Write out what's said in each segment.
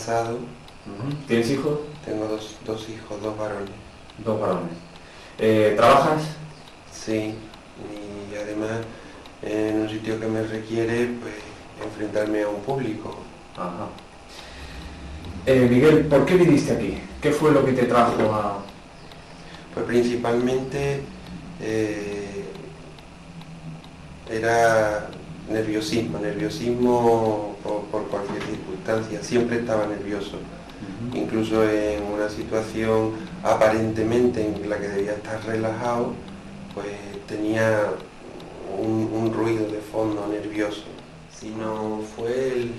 casado. ¿Tienes hijos? Tengo dos hijos, dos varones. Dos varones. ¿Trabajas? Sí, y además en un sitio que me requiere pues enfrentarme a un público. Ajá. Miguel, ¿por qué viniste aquí? ¿Qué fue lo que te trajo a...? Pues principalmente era nerviosismo por cualquier circunstancia, siempre estaba nervioso. Incluso en una situación aparentemente en la que debía estar relajado, pues tenía un ruido de fondo nervioso. Si no fue el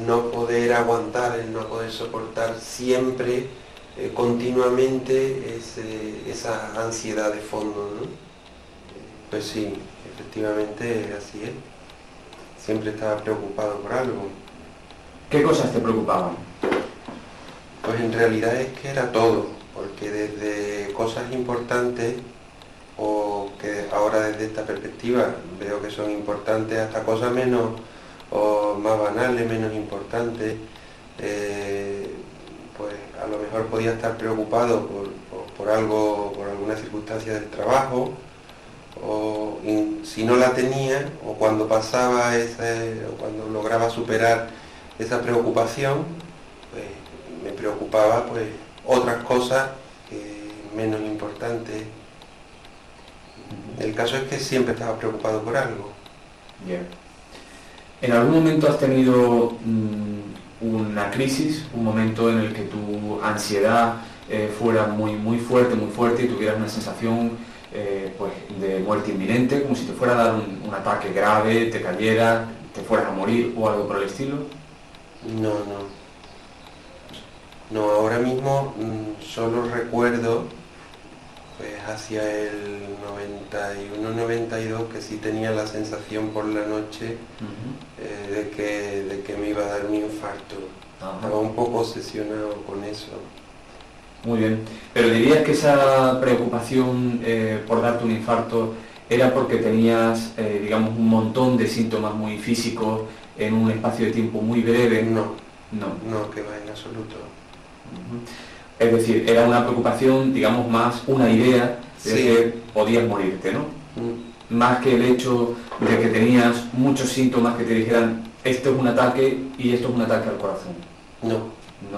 no poder aguantar, el no poder soportar siempre, continuamente esa ansiedad de fondo, ¿no? Pues sí, efectivamente así es. Siempre estaba preocupado por algo. ¿Qué cosas te preocupaban? Pues en realidad es que era todo, porque desde cosas importantes, o que ahora desde esta perspectiva veo que son importantes, hasta cosas menos o más banales, menos importantes, pues a lo mejor podía estar preocupado por algo, por alguna circunstancia del trabajo, o si no la tenía, o cuando pasaba o cuando lograba superar esa preocupación, pues me preocupaba pues otras cosas menos importantes. El caso es que siempre estaba preocupado por algo. Bien. ¿En algún momento has tenido una crisis, un momento en el que tu ansiedad fuera muy fuerte y tuvieras una sensación pues de muerte inminente, como si te fuera a dar un ataque grave, te cayeras, te fueras a morir o algo por el estilo? No, ahora mismo solo recuerdo pues hacia el 91-92 que sí tenía la sensación por la noche de que me iba a dar un infarto. Ajá. Estaba un poco obsesionado con eso. Muy bien, pero dirías que esa preocupación por darte un infarto era porque tenías, digamos, un montón de síntomas muy físicos en un espacio de tiempo muy breve. No, No. que va en absoluto. Es decir, era una preocupación, digamos, más una idea de Sí. que podías morirte, ¿no? Más que el hecho de que tenías muchos síntomas que te dijeran esto es un ataque y esto es un ataque al corazón. No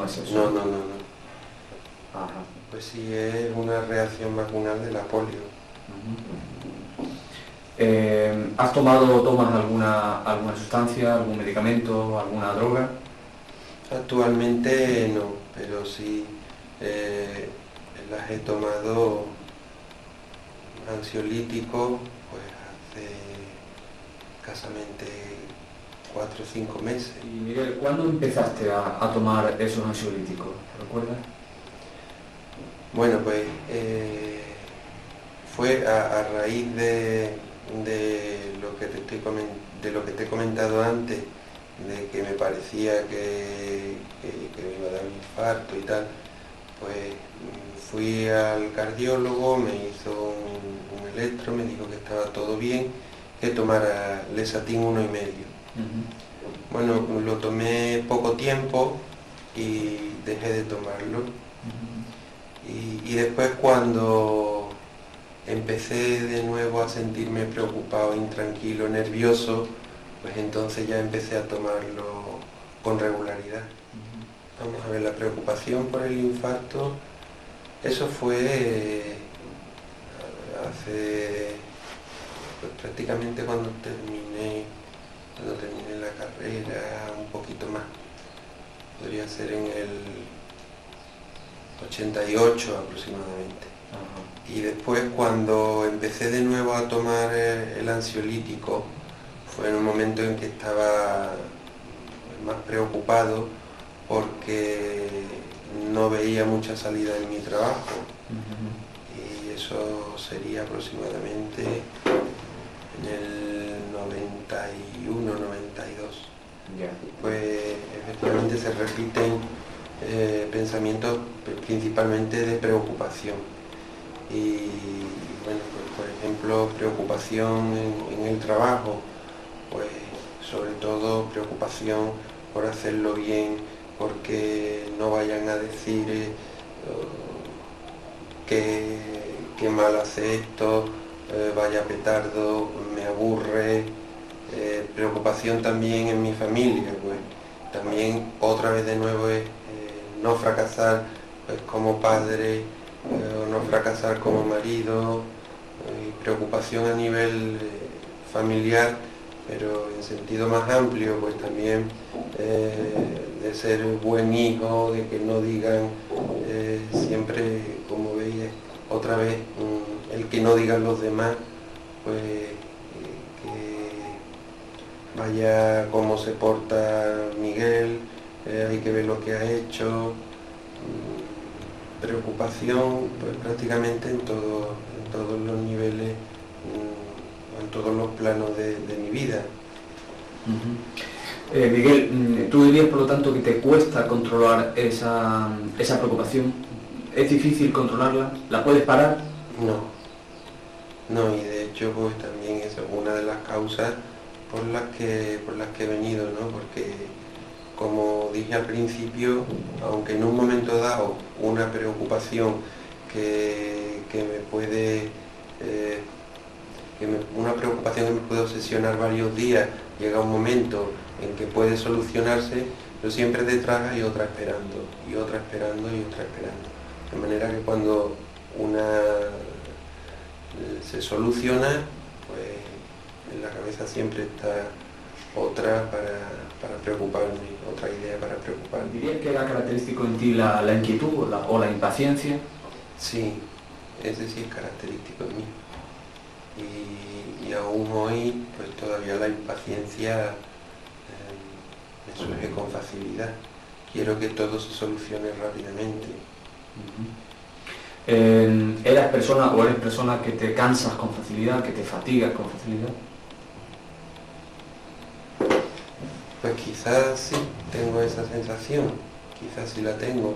es eso. No. Ajá. Pues sí, es una reacción vacunal de la polio. ¿Has tomado o tomas alguna sustancia, algún medicamento, alguna droga? Actualmente no, pero sí las he tomado ansiolíticos pues hace escasamente 4 o 5 meses. Y Miguel, ¿cuándo empezaste a tomar esos ansiolíticos? ¿Te recuerdas? Bueno, pues fue a raíz de lo que de lo que te he comentado antes, de que me parecía que me iba a dar un infarto y tal. Pues fui al cardiólogo, me hizo un electro, me dijo que estaba todo bien, que tomara Lesatin 1,5. Bueno, lo tomé poco tiempo y dejé de tomarlo. Y después cuando empecé de nuevo a sentirme preocupado, intranquilo, nervioso, pues entonces ya empecé a tomarlo con regularidad. Vamos a ver, la preocupación por el infarto, eso fue hace pues, prácticamente cuando terminé la carrera, un poquito más. Podría ser en el 88 aproximadamente. Y después cuando empecé de nuevo a tomar el ansiolítico, fue en un momento en que estaba más preocupado porque no veía mucha salida en mi trabajo. Y eso sería aproximadamente en el 91-92. Pues efectivamente se repiten pensamientos principalmente de preocupación. Y bueno, pues, por ejemplo, preocupación en el trabajo, pues sobre todo preocupación por hacerlo bien porque no vayan a decir que mal hace esto, vaya petardo, me aburre. Preocupación también en mi familia, pues también otra vez de nuevo es no fracasar pues, como padre, no fracasar como marido, preocupación a nivel familiar, pero en sentido más amplio, pues también de ser buen hijo, de que no digan siempre, como veis, otra vez, el que no digan los demás, pues que vaya cómo se porta Miguel, hay que ver lo que ha hecho, preocupación pues prácticamente en todos los niveles, en todos los planos de mi vida. Miguel, ¿tú dirías por lo tanto que te cuesta controlar esa preocupación? ¿Es difícil controlarla? ¿La puedes parar? No, y de hecho pues también es una de las causas por las que he venido, ¿no? Porque como dije al principio, aunque en un momento dado una preocupación que me puede una preocupación que me puede obsesionar varios días, llega un momento en que puede solucionarse, pero siempre detrás hay otra esperando, y otra esperando, y otra esperando. De manera que cuando una se soluciona, pues en la cabeza siempre está otra para preocuparme, otra idea para preocuparme. ¿Dirías que era característico en ti la inquietud o la impaciencia? Sí, ese sí es característico en mí. Y aún hoy, pues todavía la impaciencia me surge con facilidad. Quiero que todo se solucione rápidamente. ¿Eras persona o eres persona que te cansas con facilidad, que te fatigas con facilidad? Pues quizás sí tengo esa sensación, quizás sí la tengo,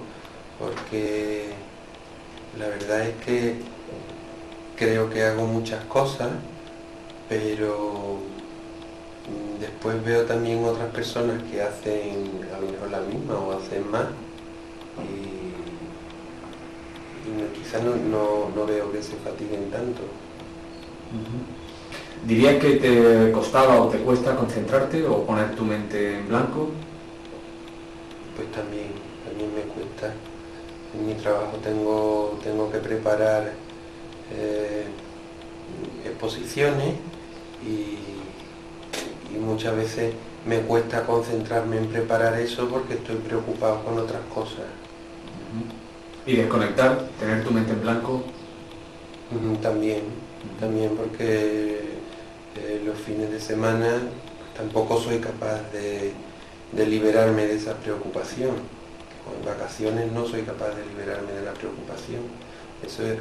porque la verdad es que creo que hago muchas cosas, pero después veo también otras personas que hacen a lo mejor la misma o hacen más, y quizás no veo que se fatiguen tanto. ¿Dirías que te costaba o te cuesta concentrarte o poner tu mente en blanco? Pues también me cuesta. En mi trabajo tengo que preparar exposiciones y muchas veces me cuesta concentrarme en preparar eso porque estoy preocupado con otras cosas. ¿Y desconectar, tener tu mente en blanco? También porque los fines de semana pues, tampoco soy capaz de liberarme de esa preocupación. En vacaciones no soy capaz de liberarme de la preocupación. Eso es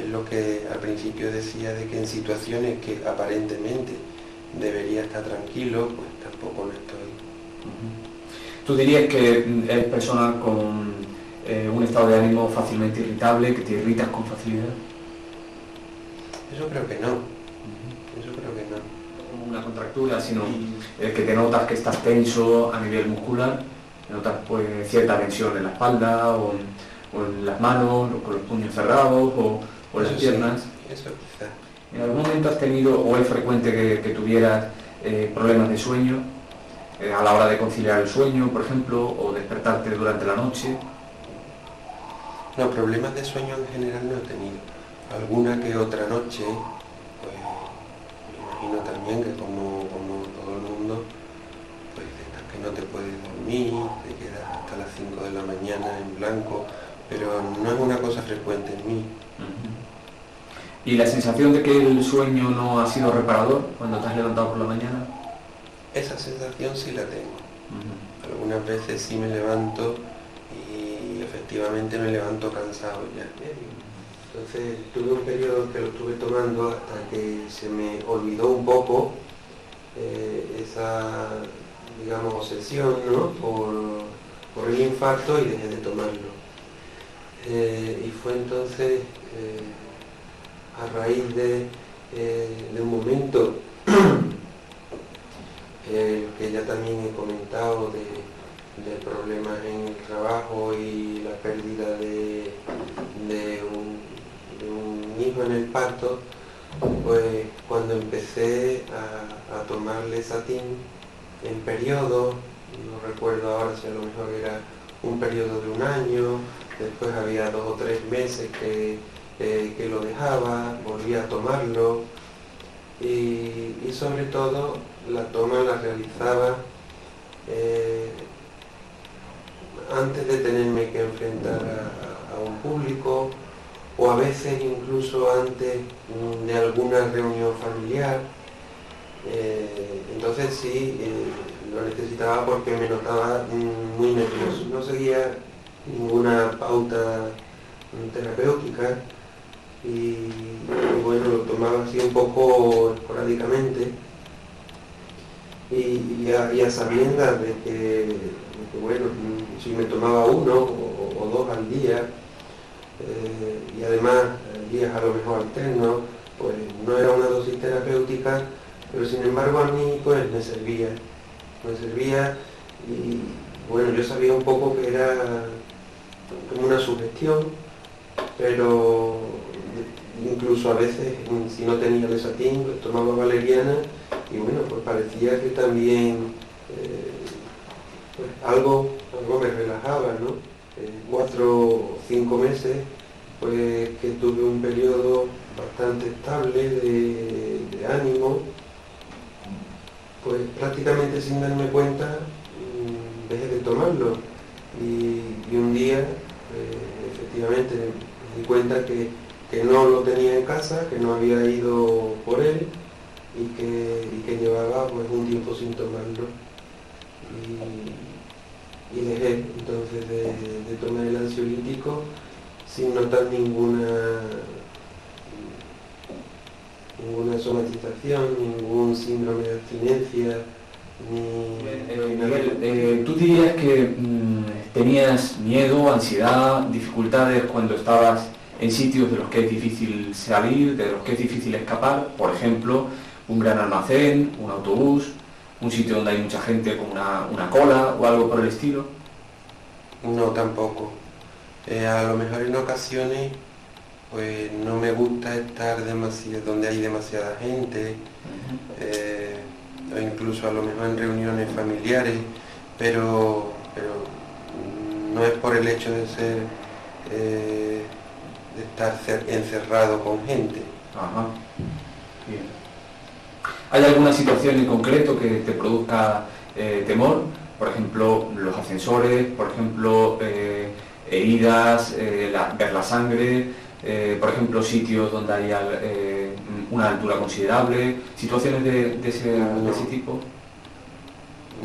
lo que al principio decía, de que en situaciones que aparentemente debería estar tranquilo, pues tampoco lo estoy. ¿Tú dirías que eres persona con un estado de ánimo fácilmente irritable, que te irritas con facilidad? Eso creo que no. Una contractura, sino que te notas que estás tenso a nivel muscular, notas pues cierta tensión en la espalda o en las manos, o con los puños cerrados o las piernas. Sí, eso quizás. ¿En algún momento has tenido o es frecuente que tuvieras problemas de sueño a la hora de conciliar el sueño, por ejemplo, o despertarte durante la noche? No, problemas de sueño en general no he tenido. Alguna que otra noche, pues me imagino también que como todo el mundo, pues estás que no te puedes dormir, te quedas hasta las 5 de la mañana en blanco, pero no es una cosa frecuente en mí. ¿Y la sensación de que el sueño no ha sido reparador cuando te has levantado por la mañana? Esa sensación sí la tengo. Algunas veces sí me levanto y efectivamente me levanto cansado ya. Entonces tuve un periodo que lo estuve tomando hasta que se me olvidó un poco esa, digamos, obsesión, ¿no? por el infarto, y dejé de tomarlo. Y fue entonces a raíz de un momento que ya también he comentado, problemas en el trabajo y la pérdida de un hijo en el parto, pues cuando empecé a tomarle Satín en periodos, no recuerdo ahora si a lo mejor era un periodo de un año, después había 2 o 3 meses que lo dejaba, volvía a tomarlo y sobre todo la toma la realizaba antes de tenerme que enfrentar a un público o a veces incluso antes de alguna reunión familiar. Entonces sí, lo necesitaba porque me notaba muy nervioso. No seguía ninguna pauta terapéutica y bueno, lo tomaba así un poco esporádicamente y a sabiendas de que, bueno, si me tomaba 1 o 2 al día, y además días a lo mejor alternos, pues no era una dosis terapéutica, pero sin embargo a mí pues me servía y bueno, yo sabía un poco que era como una sugestión, pero incluso a veces si no tenía Lesatín pues tomaba valeriana y bueno, pues parecía que también pues algo me relajaba, ¿no? 4 o 5 meses pues que tuve un periodo bastante estable de ánimo, pues prácticamente sin darme cuenta dejé de tomarlo y un día efectivamente me di cuenta que no lo tenía en casa, que no había ido por él y que llevaba pues un tiempo sin tomarlo y dejé entonces de tomar el ansiolítico sin notar ninguna somatización, ningún síndrome de abstinencia, Miguel, ¿tú dirías que tenías miedo, ansiedad, dificultades cuando estabas en sitios de los que es difícil salir, de los que es difícil escapar? Por ejemplo, un gran almacén, un autobús, un sitio donde hay mucha gente con una cola o algo por el estilo. No, tampoco. A lo mejor en ocasiones pues no me gusta estar donde hay demasiada gente, o incluso a lo mejor en reuniones familiares, pero no es por el hecho de ser de estar encerrado con gente. Ajá. Bien. ¿Hay alguna situación en concreto que te produzca temor? Por ejemplo, los ascensores, por ejemplo, heridas, ver la sangre, por ejemplo, sitios donde haya una altura considerable, situaciones de ese tipo.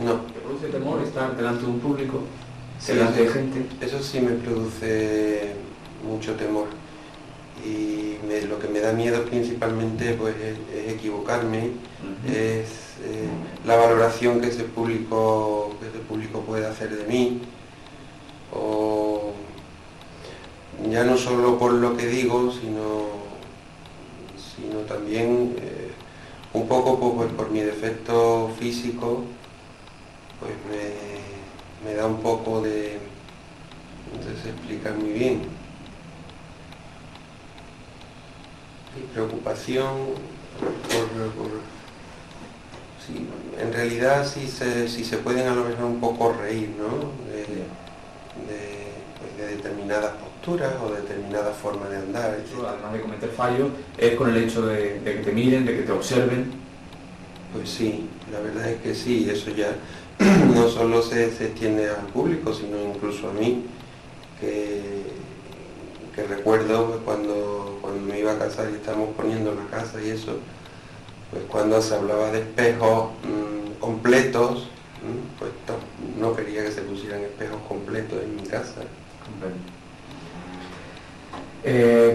No. ¿Te produce temor estar delante de un público, delante de gente? Eso sí me produce mucho temor. Y lo que me da miedo principalmente pues, es equivocarme, es la valoración que ese público puede hacer de mí, o ya no solo por lo que digo, sino también un poco pues, por mi defecto físico, pues me da un poco de, no sé si explicar muy bien, y preocupación sí, en realidad si se pueden a lo mejor un poco reír, ¿no? de determinadas posturas o determinadas formas de andar, etc. Además de cometer fallos, es con el hecho de que te miren, de que te observen. Pues sí, la verdad es que sí, eso ya no solo se extiende al público, sino incluso a mí, que recuerdo pues, cuando me iba a casar y estábamos poniendo la casa y eso, pues cuando se hablaba de espejos completos, pues no quería que se pusieran espejos completos en mi casa.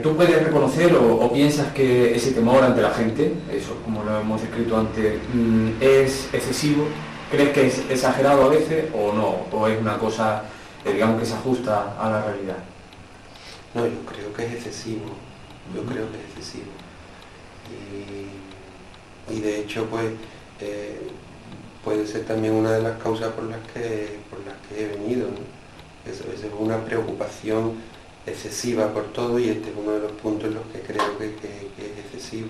¿Tú puedes reconocer o piensas que ese temor ante la gente, eso como lo hemos descrito antes, es excesivo? ¿Crees que es exagerado a veces o no? ¿O es una cosa, digamos, que se ajusta a la realidad? No, yo creo que es excesivo. Yo creo que es excesivo. Y de hecho, pues, puede ser también una de las causas por las que he venido, ¿no? Eso es una preocupación excesiva por todo, y este es uno de los puntos en los que creo que es excesivo.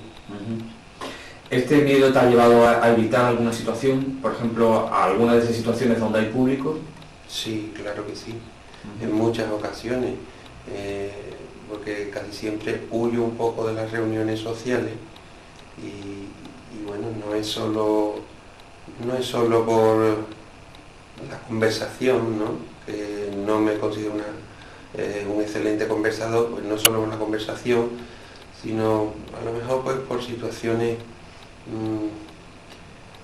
¿Este miedo te ha llevado a evitar alguna situación? Por ejemplo, a alguna de esas situaciones donde hay público. Sí, claro que sí, en muchas ocasiones, porque casi siempre huyo un poco de las reuniones sociales y bueno, no es solo por la conversación, ¿no? Que no me considero un excelente conversador, pues no solo por la conversación, sino a lo mejor pues por situaciones,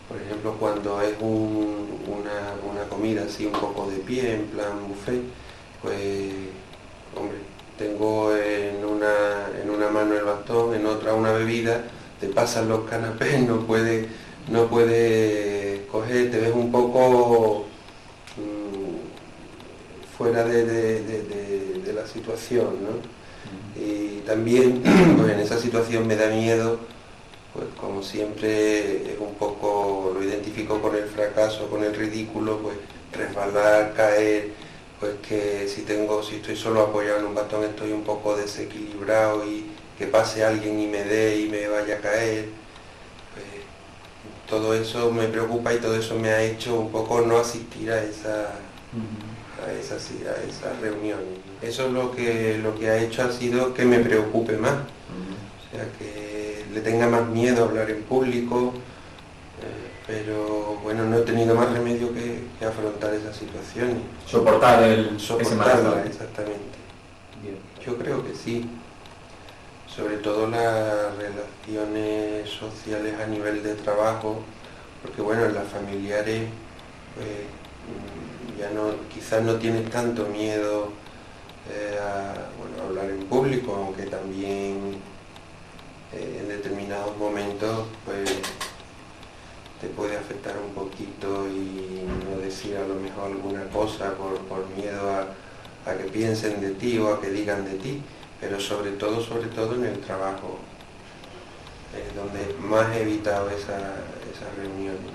por ejemplo, cuando es una comida así un poco de pie, en plan buffet, pues, hombre, tengo en una mano el bastón, en otra una bebida, te pasan los canapés, no puedes coger, te ves un poco fuera de la situación, ¿no? Y también, pues en esa situación me da miedo, pues como siempre es un poco, lo identifico con el fracaso, con el ridículo, pues resbalar, caer, pues que si estoy solo apoyado en un bastón estoy un poco desequilibrado y que pase alguien y me dé y me vaya a caer, pues todo eso me preocupa y todo eso me ha hecho un poco no asistir a esas reuniones. Eso es lo que ha hecho ha sido que me preocupe más, o sea, que le tenga más miedo a hablar en público, pero bueno, no he tenido más remedio que afrontar esas situaciones. Soportarla, exactamente. Bien. Yo creo que sí, sobre todo las relaciones sociales a nivel de trabajo, porque bueno, en las familiares pues, ya quizás no tienes tanto miedo a hablar en público, aunque también en determinados momentos pues te puede afectar un poquito y no decir a lo mejor alguna cosa por miedo a que piensen de ti o a que digan de ti, pero sobre todo en el trabajo, es donde más he evitado esas reuniones.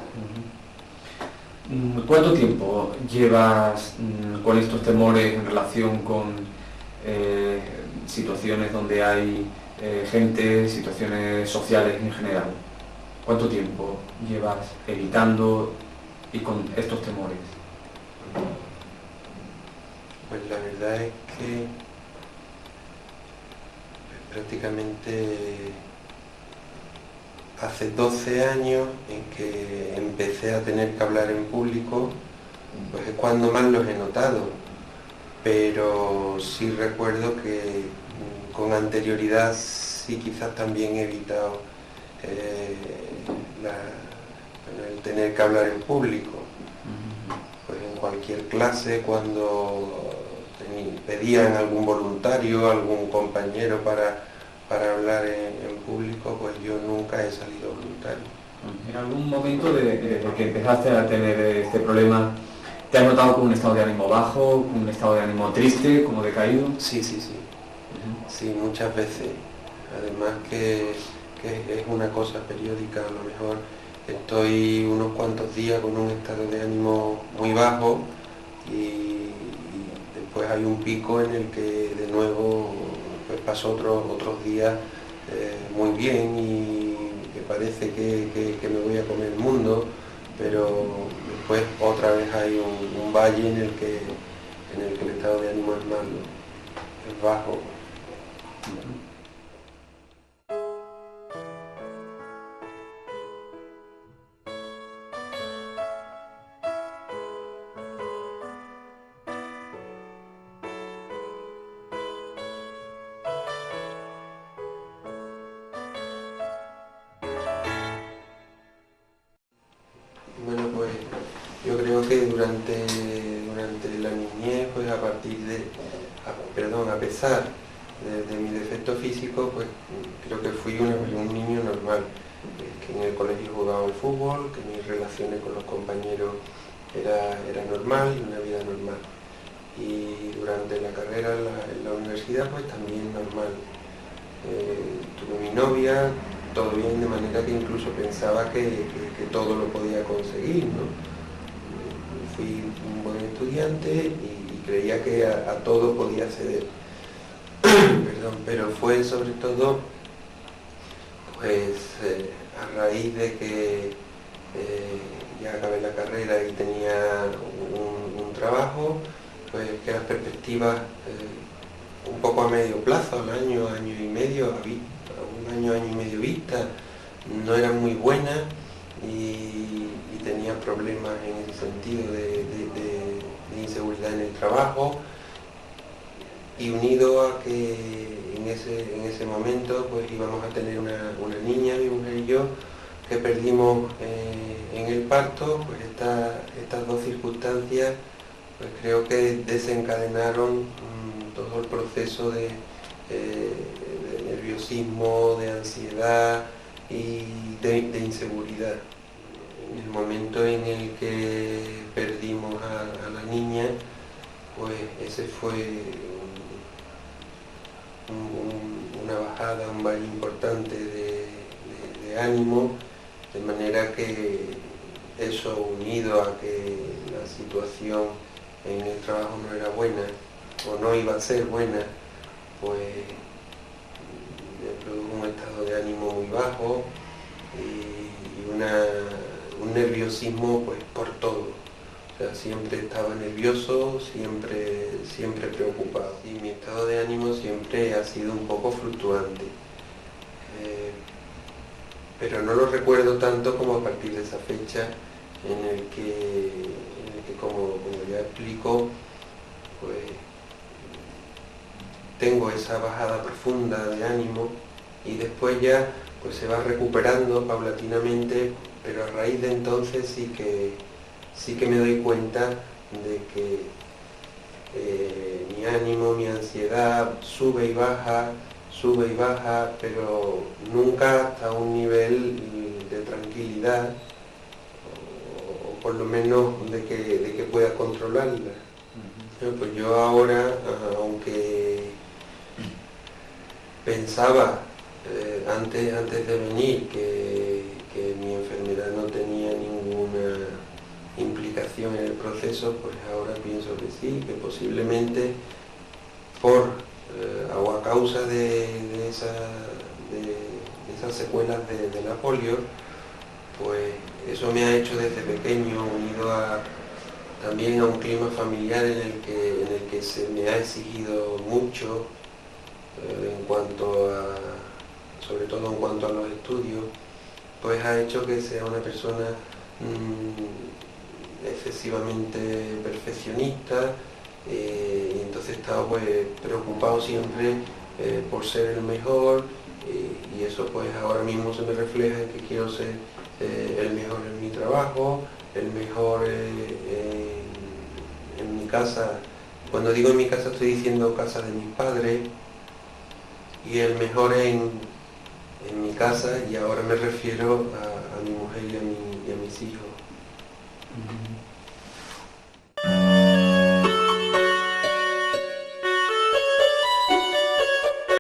¿Cuánto tiempo llevas con estos temores en relación con situaciones donde hay gente, situaciones sociales en general? ¿Cuánto tiempo llevas evitando y con estos temores? Pues la verdad es que prácticamente hace 12 años en que empecé a tener que hablar en público, pues es cuando más los he notado, pero sí recuerdo que con anterioridad sí quizás también he evitado el tener que hablar en público. Pues en cualquier clase, cuando pedían algún voluntario, algún compañero para hablar en público, pues yo nunca he salido voluntario. ¿En algún momento de que empezaste a tener este problema, te has notado con un estado de ánimo bajo, con un estado de ánimo triste, como decaído? Sí. Sí, muchas veces. Además que es una cosa periódica, a lo mejor estoy unos cuantos días con un estado de ánimo muy bajo y después hay un pico en el que de nuevo pues paso otros días muy bien y que parece que me voy a comer el mundo, pero después otra vez hay un valle en el que el estado de ánimo es malo, es bajo. Bueno, pues yo creo que durante la niñez, pues a pesar de mi defecto físico, pues creo que fui un niño normal, que en el colegio jugaba al fútbol, que mis relaciones con los compañeros era normal y una vida normal. Y durante la carrera en la universidad, pues también normal. Tuve mi novia, todo bien, de manera que incluso pensaba que todo lo podía conseguir, ¿no? Fui un buen estudiante y creía que a todo podía acceder. Perdón, pero fue sobre todo pues a raíz de que ya acabé la carrera y tenía un trabajo, pues que las perspectivas un poco a medio plazo, al año, año y medio, año y medio vista, no eran muy buenas y tenía problemas en ese sentido de inseguridad en el trabajo, y unido a que en ese momento pues íbamos a tener una niña, mi mujer y yo, que perdimos en el parto, pues estas dos circunstancias pues creo que desencadenaron todo el proceso de nerviosismo, de ansiedad y de inseguridad. En el momento en el que perdimos a la niña, pues ese fue una bajada, un valle importante de ánimo, de manera que eso, unido a que la situación en el trabajo no era buena o no iba a ser buena, pues me produjo un estado de ánimo muy bajo y un nerviosismo pues por todo. O sea, siempre estaba nervioso, siempre preocupado, y mi estado de ánimo siempre ha sido un poco fluctuante. Pero no lo recuerdo tanto como a partir de esa fecha en el que como ya explico, pues tengo esa bajada profunda de ánimo y después ya pues se va recuperando paulatinamente, pero a raíz de entonces sí que me doy cuenta de que mi ánimo, mi ansiedad sube y baja, pero nunca hasta un nivel de tranquilidad, o por lo menos de que pueda controlarla. Pues yo ahora, aunque pensaba antes de venir que mi enfermedad no tenía ninguna implicación en el proceso, pues ahora pienso que sí, que posiblemente por o a causa de esas secuelas de la polio, pues eso me ha hecho desde pequeño, unido también a un clima familiar en el que se me ha exigido mucho sobre todo en cuanto a los estudios, pues ha hecho que sea una persona excesivamente perfeccionista, y entonces he estado pues preocupado siempre por ser el mejor, y eso pues ahora mismo se me refleja en que quiero ser el mejor en mi trabajo, el mejor en mi casa. Cuando digo en mi casa estoy diciendo casa de mis padres, y el mejor en mi casa, y ahora me refiero a mi mujer y a mis hijos.